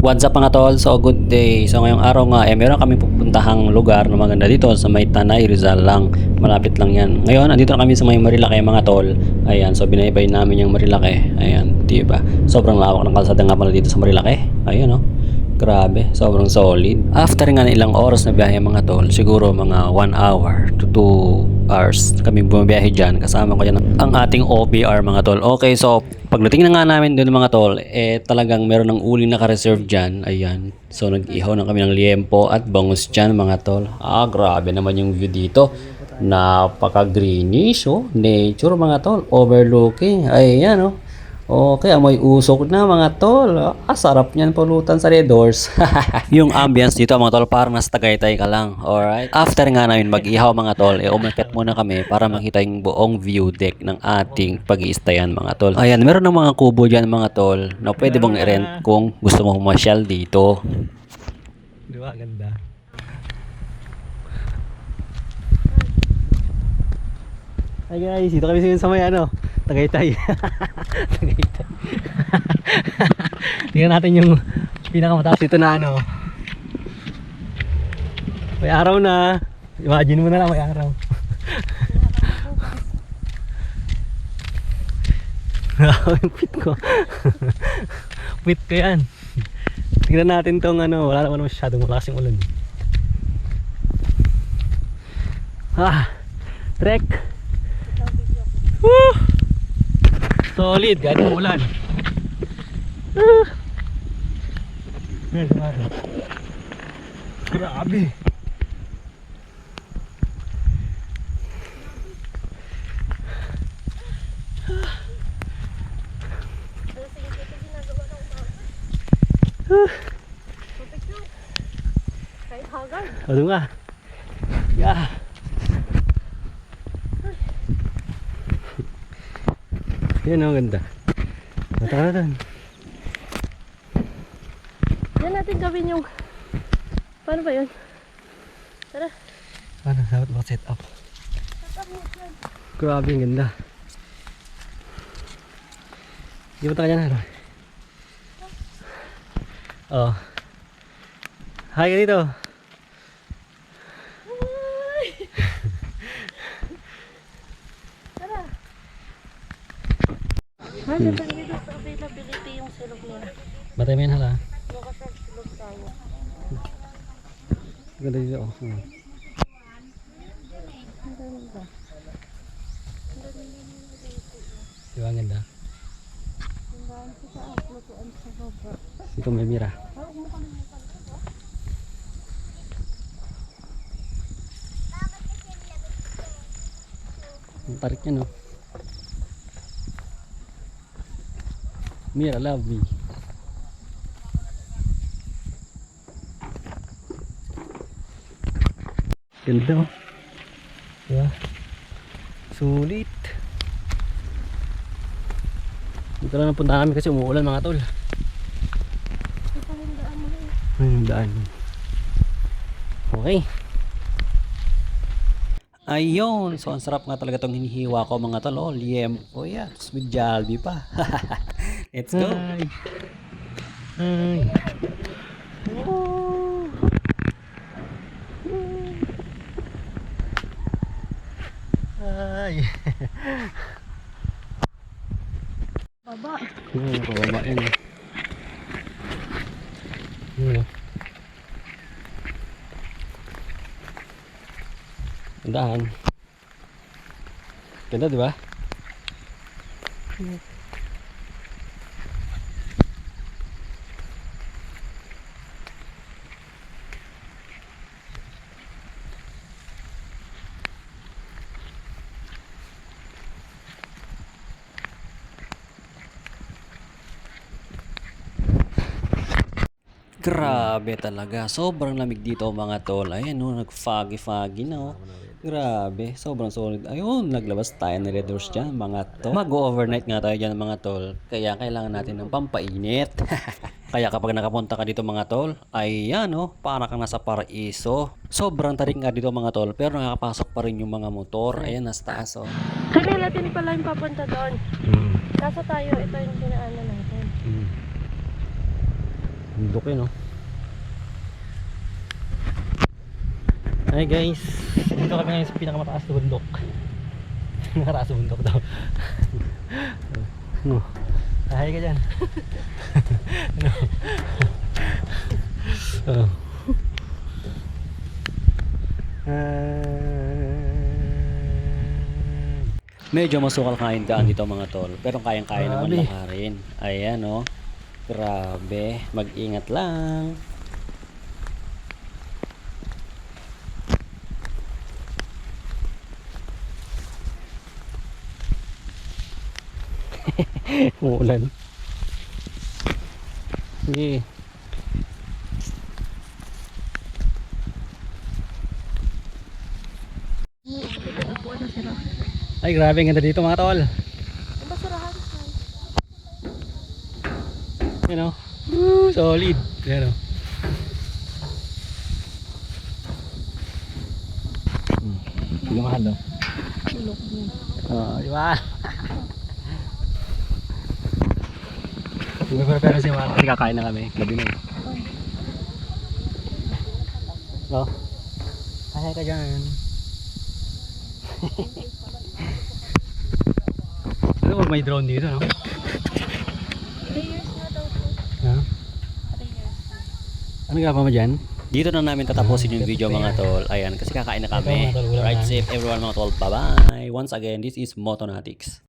What's up mga tol? So good day. So ngayong araw nga meron kami pupuntahang lugar na maganda dito sa may Tanay, Rizal lang. Malapit lang yan. Ngayon andito na kami sa may Marilake mga tol. Ayan, so binaybay namin yung Marilake. Ayan, di ba? Sobrang lawak ng kalsada nga pala dito sa Marilake. Ayan oh. Grabe, sobrang solid. After nga ng ilang oras na biyahe mga tol, siguro mga 1 hour to 2 hours kami bumabiyahe dyan. Kasama ko dyan ang ating OPR mga tol. Okay, so pagdating na nga namin doon mga tol, talagang meron ng uling naka-reserve dyan. Ayan. So nag-ihaw na kami ng liempo at bangus dyan mga tol. Grabe naman yung view dito. Napaka-greenish oh. Nature mga tol. Overlooking. Ayan oh. Okay, amoy usok na mga tol. Sarap niyan pulutan sa Red Doors. Yung ambience dito mga tol, parang nasa Tagaytay ka lang. Alright? After nga namin mag-ihaw mga tol, umakyat muna kami para makita yung buong view deck ng ating pag-iistayan mga tol. Ayan, meron ng mga kubo dyan mga tol na pwede bang i-rent kung gusto mo humasyal dito. Di ba? Ganda. Hi guys, dito kami sa may Tagaytay. Tagaytay. Tingnan natin yung pinakamataas dito na may araw na. Imagine mo na lang may araw. Yung pit ko. Pit ko yan. Tingnan natin tong wala naman masyadong malakas yung ulan. Trek. Woo! Solid, kahit umulan. Grabe. Ano nga? Yeah. Yan ang ganda. Mataka na doon. Yan natin gawin yung... Paano ba yun? Tara. Paano? Dapat ba set up? Grabe ang ganda. Di ba tayo dyan? Oh. Hi ka dito. Depende sa availability yung silog nila. Batay mo yan hala. Makasarap silog tayo. Ganda dito. Oh. Ang ganda. Di ba ang ganda? Ang daan sa taas, lutuan sa baba. Dito may mira. Ang tarik niya no. Mira, love me. Ganda oh. Diba? Sulit. Dito lang napunta kami kasi umuulan mga tol. Ito yung daan mo yun. Yung daan. Okay. Ayun, so ang sarap nga talaga tong hinihiwa ko mga tol. Liempo yan. With Jollibee pa. Let's go. Hi. Hi. Oh. Hi. Baba. Kababa yan. Yun. Gandahan. Ganda di ba? Grabe talaga. Sobrang lamig dito mga tol. Ayan oh, nag-foggy na oh. Grabe, sobrang solid. Ayun, naglabas tayo ng Red Doors dyan mga tol. Mag-overnight nga tayo dyan mga tol. Kaya kailangan natin ng pampainit. Kaya kapag nakapunta ka dito mga tol, ayan oh, para kang nasa paraiso. Sobrang tarik nga dito mga tol, pero nakakapasok pa rin yung mga motor. Ayan, nasa taas oh. Kanila din pala yung papunta doon. Kaso tayo, ito yung pinaanan natin. Bundok yun, no? Hi guys, dito kami ngayon sa pinakamataas na bundok. Nakataas na bundok daw. No. Hi ka dyan. No. Oh. Medyo masukal kain daan dito mga tol. Pero kayang-kaya naman Grabe. lakarin. Ayan oh. Grabe. Mag-ingat lang. Umuulan. Sige. Ay, grabe ang ganda dito mga tol. Basurahan. Yan o. Woo, solid. Yan o. Hindi ka mahal, no? Di ba? Pero si Mara kasi kakain na kami. Gabi na eh. Oh. Kaya ka dyan. Ano wag may drone dito, no? 3 years na daw po. Ha? 3 years. Ano gagawin mo dyan? Dito na namin tatapusin yung video mga tol. Ayan, kasi kakain na kami. Ito, mga tol, ulam Right namin. safe everyone mga tol. Bye-bye. Once again, this is Motonatics.